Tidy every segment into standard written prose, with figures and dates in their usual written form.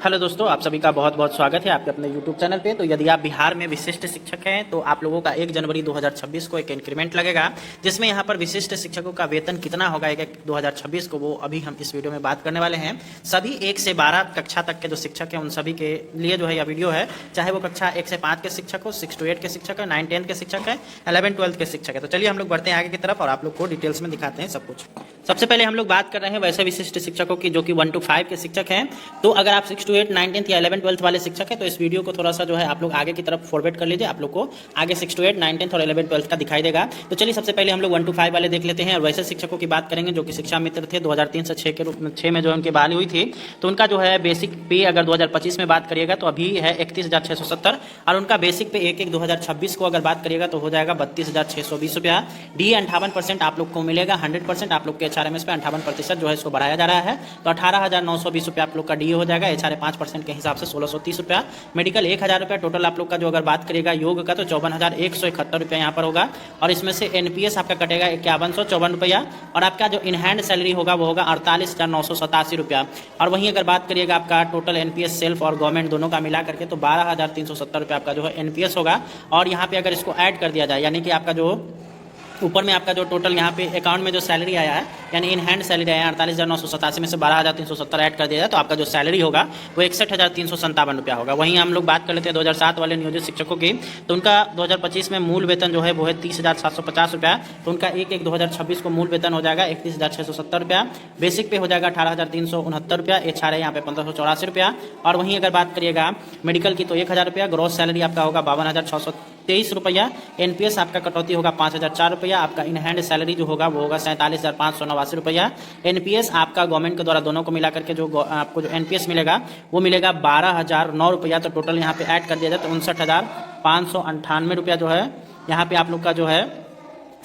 Hello दोस्तों, आप सभी का बहुत बहुत स्वागत है आपके अपने YouTube चैनल पे। तो यदि आप बिहार में विशिष्ट शिक्षक हैं तो आप लोगों का 1 जनवरी 2026 को एक इंक्रीमेंट लगेगा, जिसमें यहाँ पर विशिष्ट शिक्षकों का वेतन कितना होगा 2026 को, वो अभी हम इस वीडियो में बात करने वाले हैं। सभी 1 से 12 कक्षा तक के जो शिक्षक हैं उन सभी के लिए जो है यह वीडियो है, चाहे वो कक्षा 1 से 5 के शिक्षक हो, 6 to 8 के शिक्षक है, 9 10 के शिक्षक है, 11 12 के शिक्षक है। तो चलिए हम लोग बढ़ते हैं आगे की तरफ और आप लोग को डिटेल्स में दिखाते हैं सब कुछ। सबसे पहले हम लोग बात कर रहे हैं वैसे विशिष्ट शिक्षकों की जो कि 1 to 5 के शिक्षक हैं। तो अगर आप 6 to 8 9 10 या 11 12 वाले शिक्षक हैं तो इस वीडियो को थोड़ा सा जो है आप लोग आगे की तरफ फॉरवर्ड कर लीजिए, आप लोग को आगे 6 to 8 9 10 और 11 12 का दिखाई देगा। तो चलिए सबसे पहले हम लोग 1 to 5 वाले देख लेते हैं और वैसे शिक्षकों की बात करेंगे जो कि शिक्षा मित्र थे 2003 से 6 के रूप में 6 में जो उनकी बहाली हुई थी। तो उनका जो है बेसिक पे अगर 2025 में बात करिएगा तो अभी है 31,670 और उनका बेसिक पे 1/1/2026 को अगर बात करिएगा तो हो जाएगा 32,620 रुपया। डी 58% आप लोग को मिलेगा, 100% आप लोग के HRMS पे 58% जो है इसको बढ़ाया जा रहा है। तो 18,920 रुपया आप लोग का डी हो जाएगा, HRA 5% के हिसाब से 1,630 रुपया, मेडिकल 1,000 रुपया टोटल आप लोग का। जो अगर बात करिएगा योग का तो 54,171 रुपया यहाँ पर होगा और इसमें से NPS आपका कटेगा 5154 रुपया और आपका जो इन हैंड सैलरी होगा वो होगा 48,987 रुपया। और वहीं अगर बात करिएगा आपका टोटल NPS सेल्फ और गवर्नमेंट दोनों का मिला करके तो 12,370 रुपया आपका जो है NPS होगा। और यहाँ पे अगर इसको ऐड कर दिया जाए यानी कि आपका जो ऊपर में आपका जो टोटल यहाँ पे अकाउंट में जो सैलरी आया है यानी इन हैंड सैलरी आया है 48,987 में से 12,370 ऐड कर दिया जाए तो आपका जो सैलरी होगा वो 61,357 रुपया होगा। वहीं हम लोग बात कर लेते हैं 2007 वाले नियोजित शिक्षकों की। तो उनका 2025 में मूल वेतन जो है वो है 30,750 रुपया। तो उनका 1/1/2026 को मूल वेतन हो जाएगा 31,670 रुपया, बेसिक पे हो जाएगा 18,369 रुपया, HRA यहाँ पे 1584 रुपया। और वहीं अगर बात करिएगा मेडिकल की तो 1,000 रुपया, ग्रॉस सैलरी आपका होगा 52,623 रुपया, NPS आपका कटौती होगा 5,004 रुपया, आपका इन हैंड सैलरी जो होगा वो होगा 47,589 रुपया। NPS आपका गवर्नमेंट के द्वारा दोनों को मिला करके जो आपको जो NPS मिलेगा वो मिलेगा 12,009 रुपया। तो टोटल यहाँ पे ऐड कर दिया जाए तो 59,598 रुपया जो है यहाँ पे आप लोग का जो है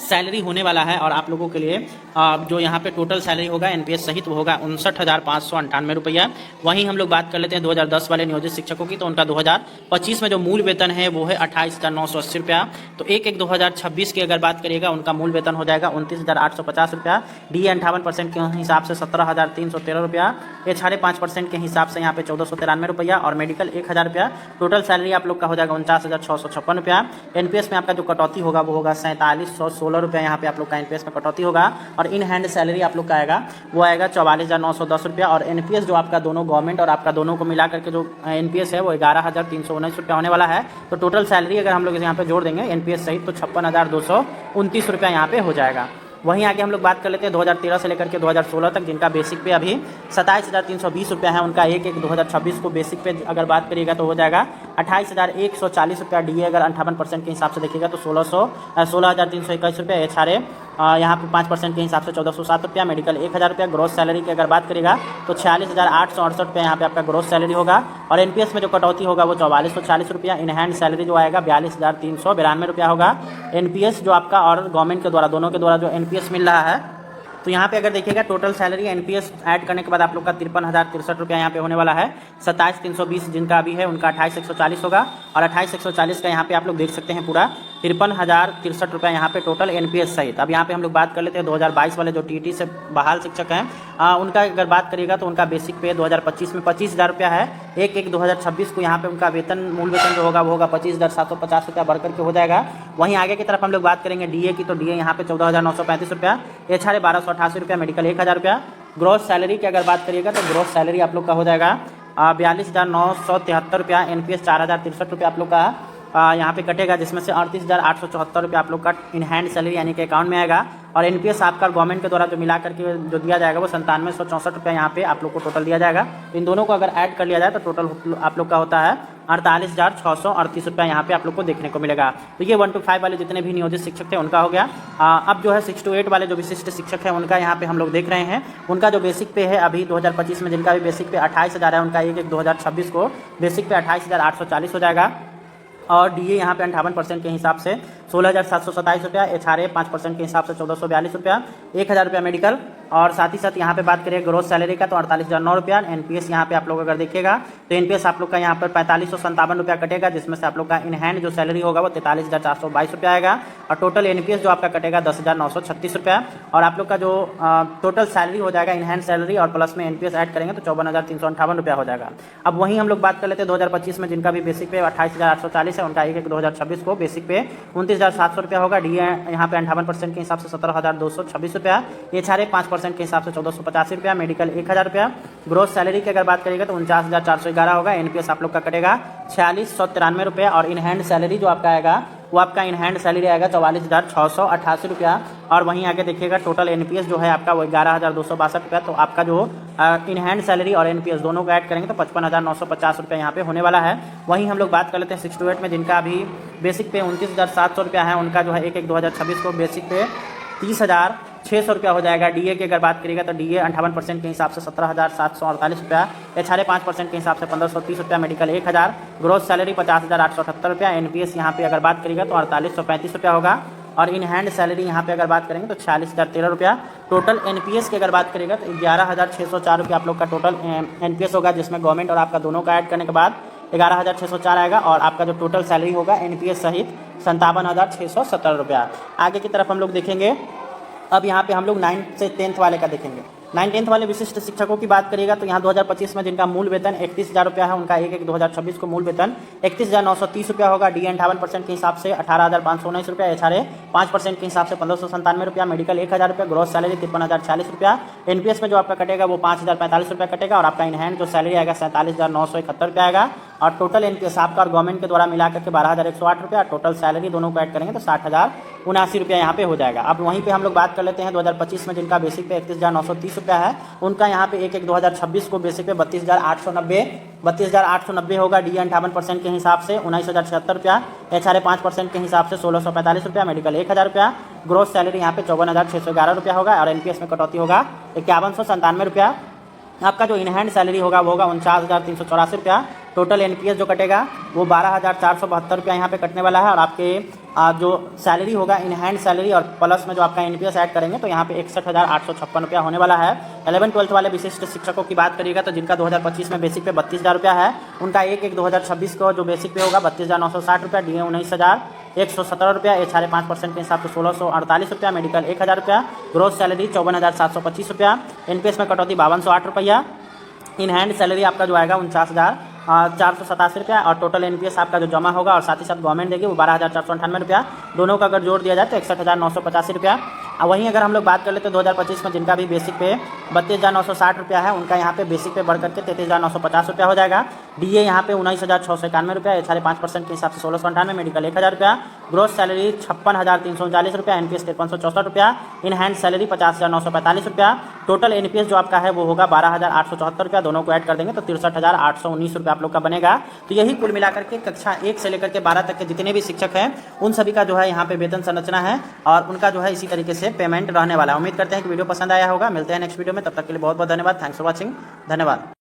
सैलरी होने वाला है। और आप लोगों के लिए जो यहाँ पे टोटल सैलरी होगा NPS सहित वो होगा 59,598 रुपया। वहीं हम लोग बात कर लेते हैं 2010 वाले नियोजित शिक्षकों की। तो उनका 2025 में जो मूल वेतन है वो है 28,980 रुपया। तो 1/1/2026 की अगर बात करिएगा उनका मूल वेतन हो जाएगा 29,850 रुपया, डी 58% के हिसाब से 17,313 रुपया, HRA 5% के हिसाब से यहाँ पे 1,493 रुपया और मेडिकल 1,000 रुपया। टोटल सैलरी आप लोग का हो जाएगा 49,656 रुपया। NPS में आपका जो कटौती होगा वो होगा 47,116 रुपया, यहाँ पे आप लोग का NPS में कटौती होगा। और इन हैंड सैलरी आप लोग का आएगा वो आएगा 44,910 रुपया। और NPS जो आपका दोनों गवर्नमेंट और आपका दोनों को मिला करके जो NPS है वो 11,319 रुपया होने वाला है। तो टोटल सैलरी अगर हम लोग यहाँ पे जोड़ देंगे NPS सहित तो 56,229 रुपया यहाँ पे हो जाएगा। वहीं आगे हम लोग बात कर लेते हैं 2013 से लेकर के 2016 तक, जिनका बेसिक पे अभी 27,320 रुपया है। उनका 1/1/2026 को बेसिक पे अगर बात करिएगा तो हो जाएगा 28,140 रुपया, डी अगर 58% के हिसाब से देखिएगा तो 16,321 रुपया, HRA यहाँ पे 5% के हिसाब से 1,407 रुपया, मेडिकल 1,000 रुपया। ग्रोस सैलरी की अगर बात करेगा तो 46,868 रुपया यहाँ पे आपका ग्रोस सैलरी होगा। और NPS में जो कटौती होगा वो 4440 रुपया, इन हैंड सैलरी जो आएगा 42,392 रुपया होगा। NPS जो आपका और गवर्नमेंट के द्वारा दोनों के द्वारा जो NPS मिल रहा है तो यहाँ पे अगर देखिएगा टोटल सैलरी NPS ऐड करने के बाद आप लोग का 53,063 रुपया यहाँ पे होने वाला है। 27,320 जिनका अभी है उनका 28,140 होगा और 28,140 का यहाँ पे आप लोग देख सकते हैं पूरा 53,063 रुपया यहाँ पे टोटल NPS सहित। अब यहाँ पे हम लोग बात कर लेते हैं 2022 वाले जो TT से बहाल शिक्षक हैं उनका अगर बात करिएगा तो उनका बेसिक पे 2025 में 25,000 रुपया है। 1/1/2026 को यहाँ पे उनका वेतन मूल वेतन जो होगा वो होगा 25,750 रुपया बढ़कर के हो जाएगा। वहीं आगे की तरफ हम लोग बात करेंगे DA की तो DA यहाँ पे 14,935 रुपया, HRA 1,288 रुपया, मेडिकल 1,000 रुपया। ग्रॉस सैलरी की अगर बात करिएगा तो ग्रॉस सैलरी आप लोग का हो जाएगा 42,973 रुपया, NPS 4,063 रुपया आप लोग का यहाँ पे कटेगा, जिसमें से 38,874 रुपया आप लोग का इन हैंड सैलरी यानी कि अकाउंट में आएगा। और NPS आपका गवर्नमेंट के द्वारा जो मिला करके जो दिया जाएगा वो 97,164 रुपया यहाँ पे आप लोग को टोटल दिया जाएगा। इन दोनों को अगर ऐड कर लिया जाए तो टोटल आप लोग का होता है 48,638 रुपया यहाँ पे आप लोग को देखने को मिलेगा। तो ये 1 to 5 वाले जितने भी नियोजित शिक्षक थे उनका हो गया। अब जो है 6 to 8 वाले जो विशिष्ट शिक्षक हैं उनका यहाँ पे हम लोग देख रहे हैं। उनका जो बेसिक पे है अभी 2025 में जिनका भी बेसिक पे 28,000 है, उनका 1/1/2026 को बेसिक पे 28,840 हो जाएगा। और DA यहाँ पे 58% के हिसाब से 16,727 रुपया, एचआरए 5% के हिसाब से 1442 रुपया, 1,000 रुपया मेडिकल। और साथ ही साथ यहाँ पे बात करें ग्रोथ सैलरी का तो 48,009 रुपया। एनपीएस यहाँ पे आप लोग अगर देखिएगा तो एनपीएस आप लोग का यहाँ पर 4557 रुपया कटेगा, जिसमें से आप लोग का इन हैंड जो सैलरी होगा वो 43,422 रुपया आएगा। और टोटल एनपीएस जो आपका कटेगा 10,936 रुपया। और आप लोग का जो टोटल सैलरी हो जाएगा इन हैंड सैलरी और प्लस में एनपीएस ऐड करेंगे तो 54,358 रुपया हो जाएगा। अब वहीं हम लोग बात कर लेते हैं 2025 में जिनका भी बेसिक पे 28,840 है, उनका 1/1/2026 को बेसिक पे 29,700 रुपया होगा। डी यहाँ पे 58% के हिसाब से 17,226 रुपया, एचआरए 5% के हिसाब से 1485 रुपया, मेडिकल 1,000 रुपया। ग्रोथ सैलरी की अगर बात करेगा तो 49,411 होगा। एनपीएस आप लोग का कटेगा 4693 रुपया। और इन हैंड सैलरी जो आपका आएगा वो आपका इन हैंड सैलरी आएगा 44,688 रुपया। और वहीं आगे देखिएगा टोटल एनपीएस जो है आपका वो 11,262 रुपया। तो आपका जो इन हैंड सैलरी और एनपीएस दोनों को ऐड करेंगे तो 55,950 रुपया यहाँ पे होने वाला है। वहीं हम लोग बात कर लेते हैं 6 to 8 में जिनका अभी बेसिक पे 29,700 रुपया है, उनका जो है 1/1/2026 को बेसिक पे 30,600 रुपया हो जाएगा। डीए की अगर बात करिएगा तो डीए 58% के हिसाब से 17,748 रुपया, एचआरए 5% के हिसाब से 1,530 रुपया, मेडिकल 1,000, ग्रोथ सैलरी 50,878 रुपया। एनपीएस यहाँ पे अगर बात करिएगा तो 4835 रुपया होगा। और इन हैंड सैलरी यहाँ पे अगर बात करेंगे तो 46,013 रुपया। टोटल एनपीएस की अगर बात करिएगा तो 11,604 रुपया आप लोग का टोटल एनपीएस होगा, जिसमें गवर्नमेंट और आपका दोनों का ऐड करने के बाद 11,604 आएगा। और आपका जो टोटल सैलरी होगा एनपीएस सहित 57,670 रुपया। आगे की तरफ हम लोग देखेंगे, अब यहाँ पे हम लोग 9th से 10th वाले का देखेंगे। 9th-10th वाले विशिष्ट शिक्षकों की बात करिएगा तो यहाँ 2025 में जिनका मूल वेतन 31,000 रुपया है, उनका 1/1/2026 को मूल वेतन 31,930 रुपया होगा। डी 58% के हिसाब से 18,519 रुपया, एचआरए 5% के हिसाब से 1,597 रुपया, मेडिकल 1,000 रुपया, ग्रोथ सैलरी 53,040 रुपया। एनपीएस में जो आपका कटेगा वो 5,045 रुपया कटेगा। और आपका इन हैंड जो सैलरी आएगा 47,971 रुपया आएगा। और टोटल एनपीएस आपका और गवर्नमेंट के द्वारा मिलाकर के 12,108 रुपया, टोटल सैलरी दोनों को ऐड करेंगे तो 60,079 रुपया यहाँ पे हो जाएगा। अब वहीं पे हम लोग बात कर लेते हैं 2025 में जिनका बेसिक पे 31,930 रुपया है, उनका यहाँ पे 1/1/2026 को बेसिक पे 32,890 होगा। डी 58% के हिसाब से 19,076 रुपया, एचआरए 5% के हिसाब से 1,645 रुपया, मेडिकल 1,000 रुपया, ग्रोथ सैलरी यहाँ पे 54,611 रुपया होगा। और एनपीएस में कटौती होगा 5197 रुपया। आपका जो इन हैंड सैलरी होगा वो होगा 49,384 रुपया। टोटल एनपीएस जो कटेगा वो 12,472 रुपया यहाँ पे कटने वाला है। और आपके जो सैलरी होगा इन हैंड सैलरी और प्लस में जो आपका एनपीएस ऐड करेंगे तो यहाँ पे 61,856 रुपया होने वाला है। 11th-12th वाले विशिष्ट शिक्षकों की बात करिएगा तो जिनका 2025 में बेसिक पे 32,000 रुपया है, उनका 1/1/2026 को जो बेसिक पे होगा 32,960 रुपया, डी 19,117 रुपया, एचआरए 5% के हिसाब से 1,648 रुपया, मेडिकल 1,000 रुपया, ग्रोथ सैलरी 54,725 रुपया, एनपीएस में कटौती 5208 रुपया। इन हैंड सैलरी आपका जो आएगा 49,487 रुपया। और टोटल एनपीएस आपका जो जमा होगा और साथ ही साथ गवर्नमेंट देगी वो 12,498 रुपया, दोनों का अगर जोड़ दिया जाए तो 61,985 रुपया। और वहीं अगर हम लोग बात कर लेते हैं 2025 में जिनका भी बेसिक पे 32,960 रुपया है, उनका यहाँ पे बेसिक पे बढ़ करके 33,950 रुपया हो जाएगा। डीए यहाँ पे 19,691 रुपया, एचआरए 5% के हिसाब से 1,698, मेडिकल 1,000 रुपया, ग्रोथ सैलरी 56,339 रुपया, एनपीएस 5364 रुपया, इन हैंड सैलरी 50,945 रुपया। टोटल एनपीएस जो आपका है वो होगा 12,874 रुपया, दोनों को ऐड कर देंगे तो 63,819 रुपया आप लोग का बनेगा। तो यही कुल मिलाकर के कक्षा 1 से लेकर के 12 तक के जितने भी शिक्षक हैं उन सभी का जो है यहाँ पे वेतन संरचना है और उनका जो है इसी तरीके से पेमेंट रहने वाला है। उम्मीद करते हैं कि वीडियो पसंद आया होगा। मिलते हैं नेक्स्ट वीडियो में, तब तक के लिए बहुत बहुत धन्यवाद। Thanks for watching. धन्यवाद।